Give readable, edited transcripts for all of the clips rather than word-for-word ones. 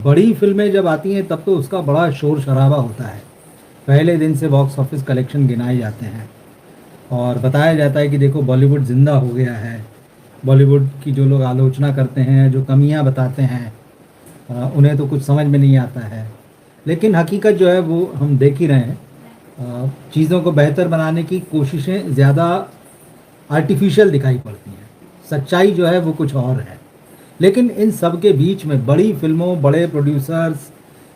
बड़ी फिल्में जब आती हैं तब तो उसका बड़ा शोर शराबा होता है। पहले दिन से बॉक्स ऑफिस कलेक्शन गिनाए जाते हैं और बताया जाता है कि देखो बॉलीवुड ज़िंदा हो गया है। बॉलीवुड की जो लोग आलोचना करते हैं, जो कमियां बताते हैं, उन्हें तो कुछ समझ में नहीं आता है। लेकिन हकीकत जो है वो हम देख ही रहे हैं। चीज़ों को बेहतर बनाने की कोशिशें ज़्यादा आर्टिफिशियल दिखाई पड़ती हैं। सच्चाई जो है वो कुछ और है। लेकिन इन सब के बीच में बड़ी फिल्मों, बड़े प्रोड्यूसर्स,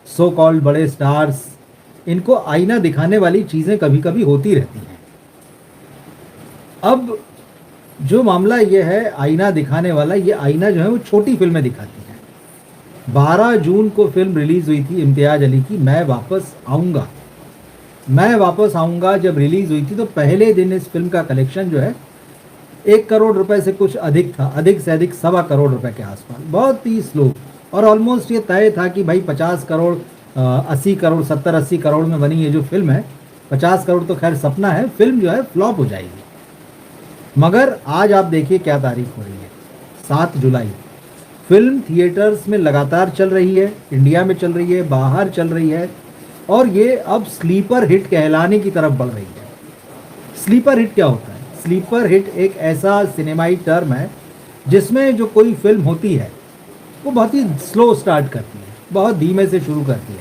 सो कॉल्ड बड़े स्टार्स, इनको आईना दिखाने वाली चीज़ें कभी कभी होती रहती हैं। अब जो मामला ये है आईना दिखाने वाला, ये आईना जो है वो छोटी फिल्में दिखाती हैं। 12 जून को फिल्म रिलीज़ हुई थी इम्तियाज़ अली की, मैं वापस आऊँगा। मैं वापस आऊँगा जब रिलीज़ हुई थी तो पहले दिन इस फिल्म का कलेक्शन जो है 1 करोड़ रुपए से कुछ अधिक था, अधिक से अधिक 1.25 करोड़ रुपए के आसपास, बहुत ही स्लो। और ऑलमोस्ट ये तय था कि भाई 50 करोड़, 80 करोड़, 70-80 करोड़ में बनी ये जो फिल्म है, 50 करोड़ तो खैर सपना है, फिल्म जो है फ्लॉप हो जाएगी। मगर आज आप देखिए क्या तारीख हो रही है, 7 जुलाई। फिल्म थिएटर्स में लगातार चल रही है, इंडिया में चल रही है, बाहर चल रही है, और ये अब स्लीपर हिट कहलाने की तरफ बढ़ रही है। स्लीपर हिट क्या होता है? स्लीपर हिट एक ऐसा सिनेमाई टर्म है जिसमें जो कोई फिल्म होती है वो बहुत ही स्लो स्टार्ट करती है, बहुत धीमे से शुरू करती है।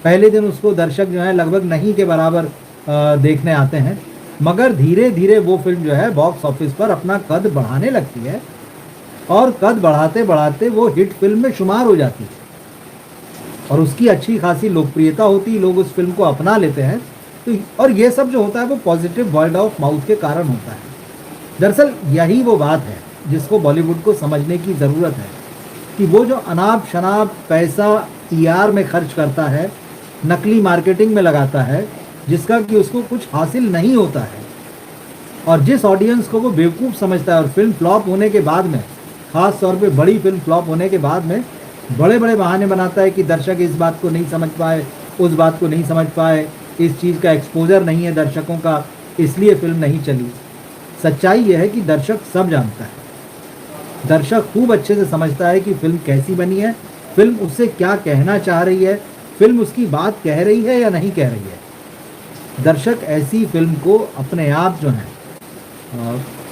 पहले दिन उसको दर्शक जो है लगभग नहीं के बराबर देखने आते हैं, मगर धीरे धीरे वो फिल्म जो है बॉक्स ऑफिस पर अपना कद बढ़ाने लगती है और कद बढ़ाते बढ़ाते वो हिट फिल्म में शुमार हो जाती है और उसकी अच्छी खासी लोकप्रियता होती है, लोग उस फिल्म को अपना लेते हैं। तो और ये सब जो होता है वो पॉजिटिव वर्ड ऑफ माउथ के कारण होता है। दरअसल यही वो बात है जिसको बॉलीवुड को समझने की ज़रूरत है कि वो जो अनाप शनाप पैसा पीआर में खर्च करता है, नकली मार्केटिंग में लगाता है, जिसका कि उसको कुछ हासिल नहीं होता है, और जिस ऑडियंस को वो बेवकूफ़ समझता है, और फिल्म फ्लॉप होने के बाद में, ख़ास तौर पे बड़ी फिल्म फ्लॉप होने के बाद में बड़े बड़े बहाने बनाता है कि दर्शक इस बात को नहीं समझ पाए, उस बात को नहीं समझ पाए, इस चीज़ का एक्सपोजर नहीं है दर्शकों का, इसलिए फिल्म नहीं चली। सच्चाई यह है कि दर्शक सब जानता है, दर्शक खूब अच्छे से समझता है कि फिल्म कैसी बनी है, फिल्म उससे क्या कहना चाह रही है, फिल्म उसकी बात कह रही है या नहीं कह रही है। दर्शक ऐसी फिल्म को अपने आप जो है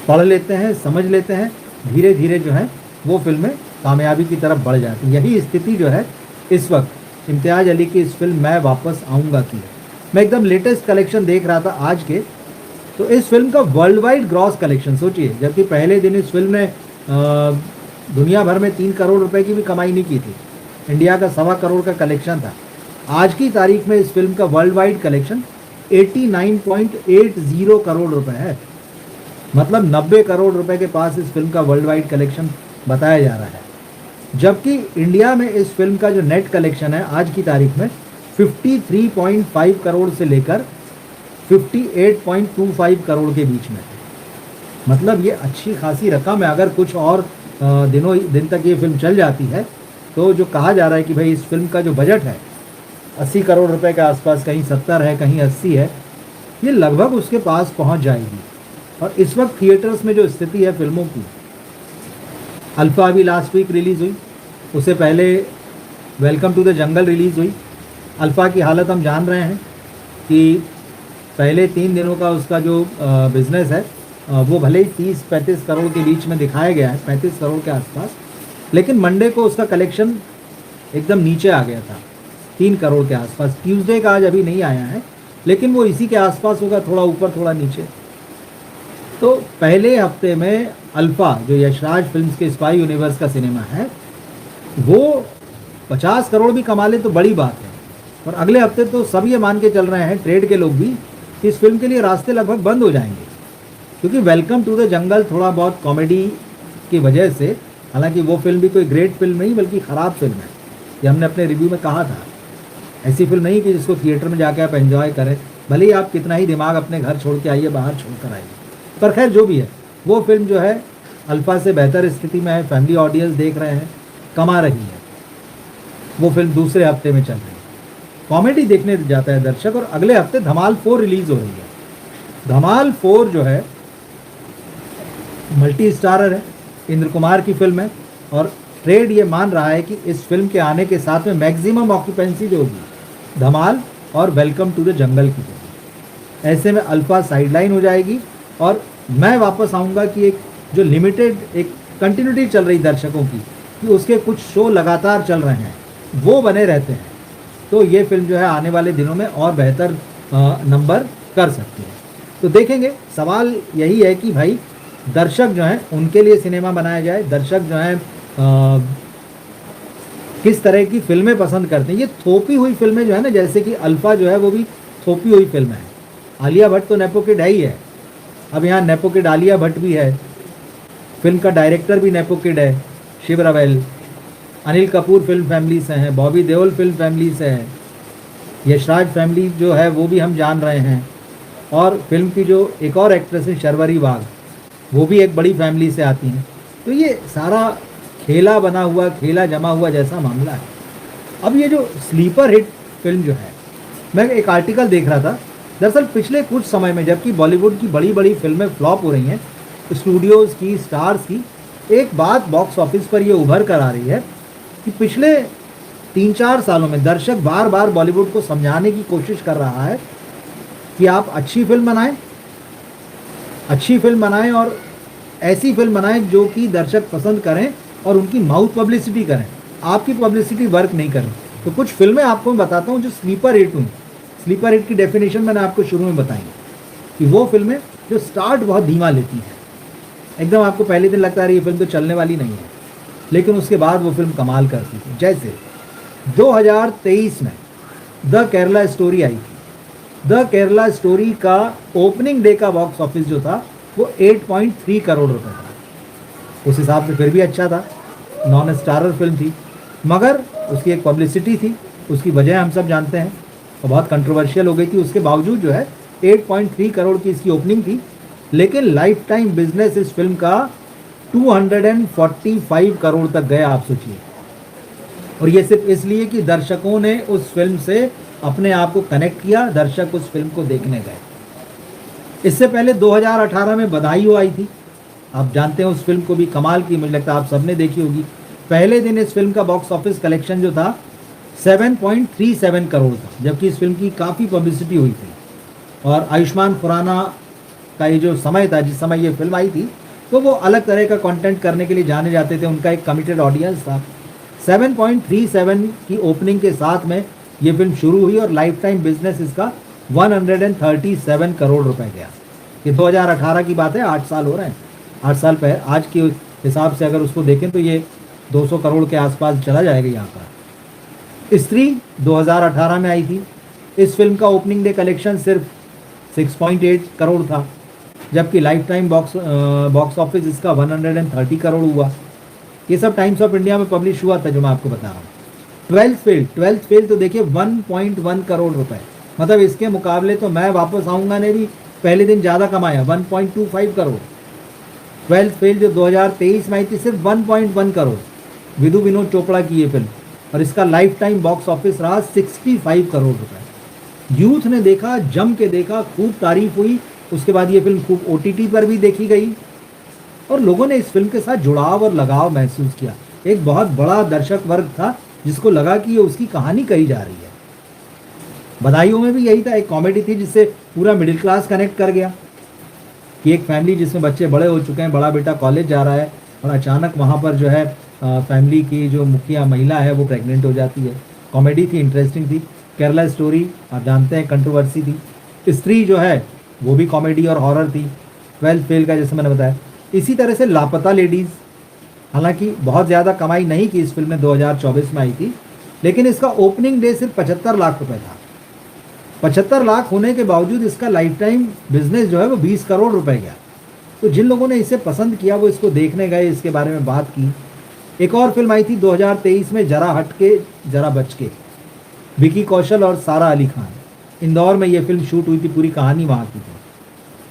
पढ़ लेते हैं, समझ लेते हैं, धीरे धीरे जो है वो फिल्में कामयाबी की तरफ बढ़ जाती है। यही स्थिति जो है इस वक्त इम्तियाज़ अली की इस फिल्म मैं वापस आऊँगा की है। मैं एकदम लेटेस्ट कलेक्शन देख रहा था आज के, तो इस फिल्म का वर्ल्ड वाइड ग्रॉस कलेक्शन सोचिए, जबकि पहले दिन इस फिल्म ने दुनिया भर में 3 करोड़ रुपए की भी कमाई नहीं की थी, इंडिया का 1.25 करोड़ का कलेक्शन था। आज की तारीख में इस फिल्म का वर्ल्ड वाइड कलेक्शन 89.80 करोड़ रुपए है। मतलब 90 करोड़ रुपए के पास इस फिल्म का वर्ल्ड वाइड कलेक्शन बताया जा रहा है, जबकि इंडिया में इस फिल्म का जो नेट कलेक्शन है आज की तारीख में 53.5 करोड़ से लेकर 58.25 करोड़ के बीच में है। मतलब ये अच्छी खासी रकम है। अगर कुछ और दिन तक ये फिल्म चल जाती है तो जो कहा जा रहा है कि भाई इस फिल्म का जो बजट है 80 करोड़ रुपए के आसपास, कहीं 70 है, कहीं 80 है, ये लगभग उसके पास पहुंच जाएगी। और इस वक्त थिएटर्स में जो स्थिति है फिल्मों की, अल्फा अभी लास्ट वीक रिलीज़ हुई, उससे पहले welcome to the jungle release हुई। अल्फा की हालत हम जान रहे हैं कि पहले 3 दिनों का उसका जो बिज़नेस है वो भले ही 30-35 करोड़ के बीच में दिखाया गया है, 35 करोड़ के आसपास, लेकिन मंडे को उसका कलेक्शन एकदम नीचे आ गया था, 3 करोड़ के आसपास। ट्यूसडे का आज अभी नहीं आया है, लेकिन वो इसी के आसपास होगा, थोड़ा ऊपर थोड़ा नीचे। तो पहले हफ्ते में अल्फा, जो यशराज फिल्म्स के स्पाई यूनिवर्स का सिनेमा है, वो 50 करोड़ भी कमा ले तो बड़ी बात है। और अगले हफ्ते तो सब ये मान के चल रहे हैं, ट्रेड के लोग भी, कि इस फिल्म के लिए रास्ते लगभग बंद हो जाएंगे, क्योंकि वेलकम टू द जंगल थोड़ा बहुत कॉमेडी की वजह से, हालांकि वो फिल्म भी कोई ग्रेट फिल्म नहीं बल्कि ख़राब फिल्म है, ये हमने अपने रिव्यू में कहा था। ऐसी फिल्म नहीं कि जिसको थिएटर में जाके आप एंजॉय करें, भले ही आप कितना ही दिमाग अपने घर छोड़ के आइए, बाहर छोड़ कर आइए। पर खैर जो भी है, वो फिल्म जो है अल्फा से बेहतर स्थिति में है, फैमिली ऑडियंस देख रहे हैं, कमा रही है। वो फिल्म दूसरे हफ्ते में चल रही है, कॉमेडी देखने जाता है दर्शक। और अगले हफ्ते धमाल 4 रिलीज़ हो रही है। धमाल 4 जो है मल्टी स्टारर है, इंद्र कुमार की फिल्म है, और ट्रेड ये मान रहा है कि इस फिल्म के आने के साथ में मैक्सिमम ऑक्यूपेंसी जो होगी धमाल और वेलकम टू द जंगल की होगी। ऐसे में अल्फा साइडलाइन हो जाएगी और मैं वापस आऊँगा कि एक जो लिमिटेड एक कंटिन्यूटी चल रही दर्शकों की, कि उसके कुछ शो लगातार चल रहे हैं वो बने रहते हैं, तो ये फिल्म जो है आने वाले दिनों में और बेहतर नंबर कर सकती है। तो देखेंगे, सवाल यही है कि भाई दर्शक जो हैं उनके लिए सिनेमा बनाया जाए, दर्शक जो हैं किस तरह की फिल्में पसंद करते हैं। ये थोपी हुई फिल्में जो है ना, जैसे कि अल्फा जो है वो भी थोपी हुई फिल्म है। आलिया भट्ट तो नेपो किड है ही है, अब यहाँ नेपो किड आलिया भट्ट भी है, फिल्म का डायरेक्टर भी नेपो किड है शिव रवेल, अनिल कपूर फिल्म फैमिली से हैं, बॉबी देओल फिल्म फैमिली से है, यशराज फैमिली जो है वो भी हम जान रहे हैं, और फिल्म की जो एक और एक्ट्रेस है शर्वरी बाग, वो भी एक बड़ी फैमिली से आती हैं। तो ये सारा खेला बना हुआ, खेला जमा हुआ जैसा मामला है। अब ये जो स्लीपर हिट फिल्म जो है, मैं एक आर्टिकल देख रहा था, दरअसल पिछले कुछ समय में जबकि बॉलीवुड की बड़ी बड़ी फिल्में फ्लॉप हो रही हैं, स्टूडियोज़ की, स्टार्स की, एक बात बॉक्स ऑफिस पर ये उभर कर आ रही है कि पिछले 3-4 सालों में दर्शक बार बार बॉलीवुड को समझाने की कोशिश कर रहा है कि आप अच्छी फिल्म बनाएं और ऐसी फिल्म बनाएं जो कि दर्शक पसंद करें और उनकी माउथ पब्लिसिटी करें, आपकी पब्लिसिटी वर्क नहीं करें। तो कुछ फिल्में आपको मैं बताता हूँ जो स्लीपर हिट हुई। स्लीपर हिट की डेफिनेशन मैंने आपको शुरू में बताई कि वो फिल्में जो स्टार्ट बहुत धीमा लेती हैं, एकदम आपको पहले दिन लगता है ये फिल्म तो चलने वाली नहीं है, लेकिन उसके बाद वो फिल्म कमाल करती थी। जैसे 2023 में द केरला स्टोरी आई थी। द केरला स्टोरी का ओपनिंग डे का बॉक्स ऑफिस जो था वो 8.3 करोड़ रुपए था। उस हिसाब से फिर भी अच्छा था, नॉन स्टारर फिल्म थी, मगर उसकी एक पब्लिसिटी थी, उसकी वजह हम सब जानते हैं, और बहुत कंट्रोवर्शियल हो गई थी। उसके बावजूद जो है 8.3 करोड़ की इसकी ओपनिंग थी, लेकिन लाइफ टाइम बिजनेस इस फिल्म का 245 करोड़ तक गया, आप सोचिए। और ये सिर्फ इसलिए कि दर्शकों ने उस फिल्म से अपने आप को कनेक्ट किया, दर्शक उस फिल्म को देखने गए। इससे पहले 2018 में बधाई आई थी, आप जानते हैं उस फिल्म को भी कमाल की, मुझे लगता है आप सबने देखी होगी। पहले दिन इस फिल्म का बॉक्स ऑफिस कलेक्शन जो था 7.37 करोड़ था, जबकि इस फिल्म की काफ़ी पब्लिसिटी हुई थी। और आयुष्मान खुराना का ये जो समय था, जिस समय ये फिल्म आई थी, तो वो अलग तरह का कंटेंट करने के लिए जाने जाते थे, उनका एक कमिटेड ऑडियंस था। 7.37 की ओपनिंग के साथ में ये फिल्म शुरू हुई और लाइफ टाइम बिजनेस इसका 137 करोड़ रुपए गया। ये 2018 की बात है, 8 साल हो रहे हैं। 8 साल पहले आज के हिसाब से अगर उसको देखें तो ये 200 करोड़ के आसपास चला जाएगा यहाँ पर। स्त्री 2018 में आई थी। इस फिल्म का ओपनिंग डे कलेक्शन सिर्फ 6.8 करोड़ था, जबकि लाइफ टाइम बॉक्स ऑफिस इसका 130 करोड़ हुआ। ये सब टाइम्स ऑफ इंडिया में पब्लिश हुआ था जो मैं आपको बता रहा हूँ। 12th फेल तो देखिए 1.1 करोड़ रुपए, मतलब इसके मुकाबले तो मैं वापस आऊँगा ने भी पहले दिन ज़्यादा कमाया, 1.25 करोड़। 12th फेल जो 2023 में आई थी सिर्फ 1.1 करोड़, विदु विनोद चोपड़ा की ये फिल्म, और इसका लाइफ टाइम बॉक्स ऑफिस रहा 65 करोड़ रुपए। यूथ ने देखा, जम के देखा, खूब तारीफ हुई। उसके बाद ये फिल्म खूब OTT पर भी देखी गई और लोगों ने इस फिल्म के साथ जुड़ाव और लगाव महसूस किया। एक बहुत बड़ा दर्शक वर्ग था जिसको लगा कि ये उसकी कहानी कही जा रही है। बधाइयों में भी यही था, एक कॉमेडी थी जिससे पूरा मिडिल क्लास कनेक्ट कर गया कि एक फैमिली जिसमें बच्चे बड़े हो चुके हैं, बड़ा बेटा कॉलेज जा रहा है और अचानक वहाँ पर जो है फैमिली की जो मुखिया महिला है वो प्रेग्नेंट हो जाती है। कॉमेडी थी, इंटरेस्टिंग थी। केरला स्टोरी आप जानते हैं कंट्रोवर्सी थी। स्त्री जो है वो भी कॉमेडी और हॉरर थी। 12th फेल का जैसे मैंने बताया। इसी तरह से लापता लेडीज़, हालांकि बहुत ज़्यादा कमाई नहीं की इस फिल्म में, 2024 में आई थी, लेकिन इसका ओपनिंग डे सिर्फ 75 लाख रुपए था। 75 लाख होने के बावजूद इसका लाइफ टाइम बिजनेस जो है वो 20 करोड़ रुपए गया। तो जिन लोगों ने इसे पसंद किया वो इसको देखने गए, इसके बारे में बात की। एक और फिल्म आई थी 2023 में, जरा हट के जरा बच के, विकी कौशल और सारा अली खान। इंदौर में ये फिल्म शूट हुई थी, पूरी कहानी वहाँ की थी।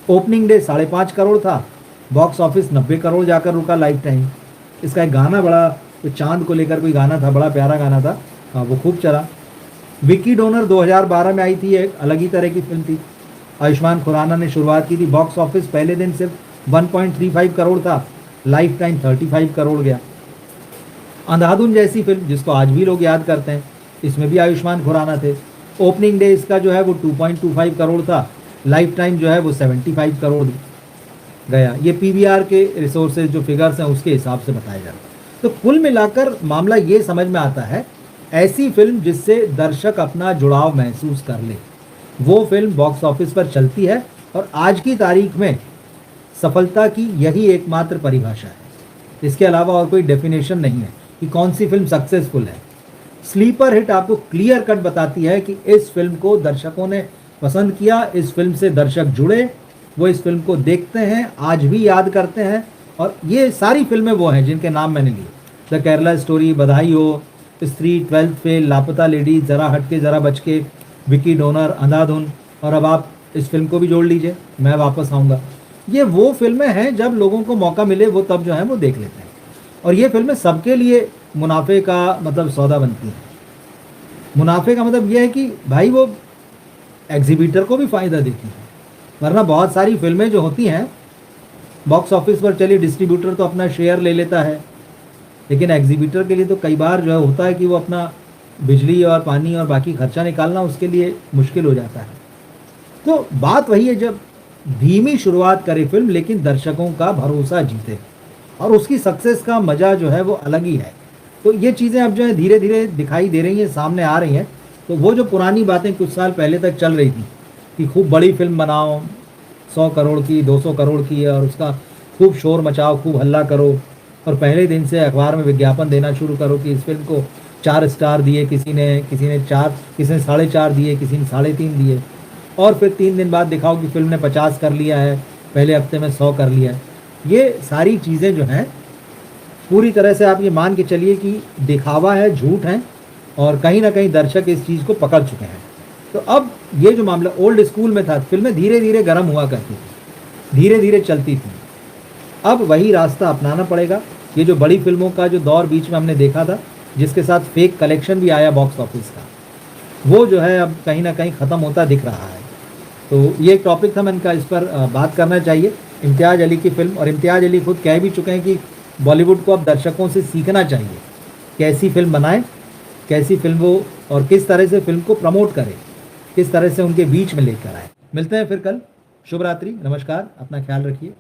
ओपनिंग डे 5.5 करोड़ था, बॉक्स ऑफिस 90 करोड़ जाकर रुका लाइफ टाइम। इसका एक गाना बड़ा, तो चांद को लेकर कोई गाना था, बड़ा प्यारा गाना था, वो खूब चला। विकी डोनर 2012 में आई थी, एक अलग ही तरह की फिल्म थी। आयुष्मान खुराना ने शुरुआत की थी। बॉक्स ऑफिस पहले दिन सिर्फ 1.35 करोड़ था, लाइफ टाइम 35 करोड़ गया। अंधाधुन जैसी फिल्म जिसको आज भी लोग याद करते हैं, इसमें भी आयुष्मान खुराना थे। ओपनिंग डे इसका जो है वो 2.25 करोड़ था, लाइफ टाइम जो है वो 75 करोड़ गया। ये पीवीआर के रिसोर्सेज जो फिगर्स हैं उसके हिसाब से बताया जा रहा है। तो कुल मिलाकर मामला ये समझ में आता है, ऐसी फिल्म जिससे दर्शक अपना जुड़ाव महसूस कर ले, वो फिल्म बॉक्स ऑफिस पर चलती है। और आज की तारीख में सफलता की यही एकमात्र परिभाषा है, इसके अलावा और कोई डेफिनेशन नहीं है कि कौन सी फिल्म सक्सेसफुल है। स्लीपर हिट आपको क्लियर कट बताती है कि इस फिल्म को दर्शकों ने पसंद किया, इस फिल्म से दर्शक जुड़े, वो इस फिल्म को देखते हैं, आज भी याद करते हैं। और ये सारी फिल्में वो हैं जिनके नाम मैंने लिए, द केरला स्टोरी, बधाई हो, स्त्री, 12th फेल, लापता लेडी, ज़रा हटके ज़रा बचके, विकी डोनर, अंधाधुन, और अब आप इस फिल्म को भी जोड़ लीजिए, मैं वापस आऊँगा। ये वो फिल्में हैं जब लोगों को मौका मिले वो तब जो है वो देख लेते हैं। और ये फिल्में सबके लिए मुनाफे का मतलब सौदा बनती हैं। मुनाफे का मतलब ये है कि भाई वो एग्जीबिटर को भी फ़ायदा देती है, वरना बहुत सारी फिल्में जो होती हैं बॉक्स ऑफिस पर चली, डिस्ट्रीब्यूटर तो अपना शेयर ले लेता है, लेकिन एग्जीबिटर के लिए तो कई बार जो है होता है कि वो अपना बिजली और पानी और बाकी खर्चा निकालना उसके लिए मुश्किल हो जाता है। तो बात वही है, जब धीमी शुरुआत करे फिल्म लेकिन दर्शकों का भरोसा जीते, और उसकी सक्सेस का मज़ा जो है वो अलग ही है। तो ये चीज़ें अब जो है धीरे धीरे दिखाई दे रही हैं, सामने आ रही हैं। तो वो जो पुरानी बातें कुछ साल पहले तक चल रही थी कि खूब बड़ी फिल्म बनाओ, 100 करोड़ की, 200 करोड़ की, और उसका खूब शोर मचाओ, खूब हल्ला करो, और पहले दिन से अखबार में विज्ञापन देना शुरू करो कि इस फिल्म को 4 स्टार दिए, किसी ने 4, किसी ने 4.5 दिए, किसी ने 3.5 दिए, और फिर 3 दिन बाद दिखाओ कि फिल्म ने 50 कर लिया है, पहले हफ्ते में 100 कर लिया है। ये सारी चीज़ें जो हैं पूरी तरह से आप ये मान के चलिए कि दिखावा है, झूठ है, और कहीं ना कहीं दर्शक इस चीज़ को पकड़ चुके हैं। तो अब ये जो मामला ओल्ड स्कूल में था, फिल्में धीरे धीरे गर्म हुआ करती थी, धीरे धीरे चलती थी, अब वही रास्ता अपनाना पड़ेगा। ये जो बड़ी फिल्मों का जो दौर बीच में हमने देखा था, जिसके साथ फेक कलेक्शन भी आया बॉक्स ऑफिस का, वो जो है अब कहीं ना कहीं ख़त्म होता दिख रहा है। तो ये एक टॉपिक था, मैंने कहा इस पर बात करना चाहिए। इम्तियाज़ अली की फ़िल्म, और इम्तियाज़ अली खुद कह भी चुके हैं कि बॉलीवुड को अब दर्शकों से सीखना चाहिए, कैसी फिल्म बनाएं, कैसी फिल्म वो, और किस तरह से फिल्म को प्रमोट करें, किस तरह से उनके बीच में लेकर आए। मिलते हैं फिर कल। शुभ रात्रि, नमस्कार, अपना ख्याल रखिए।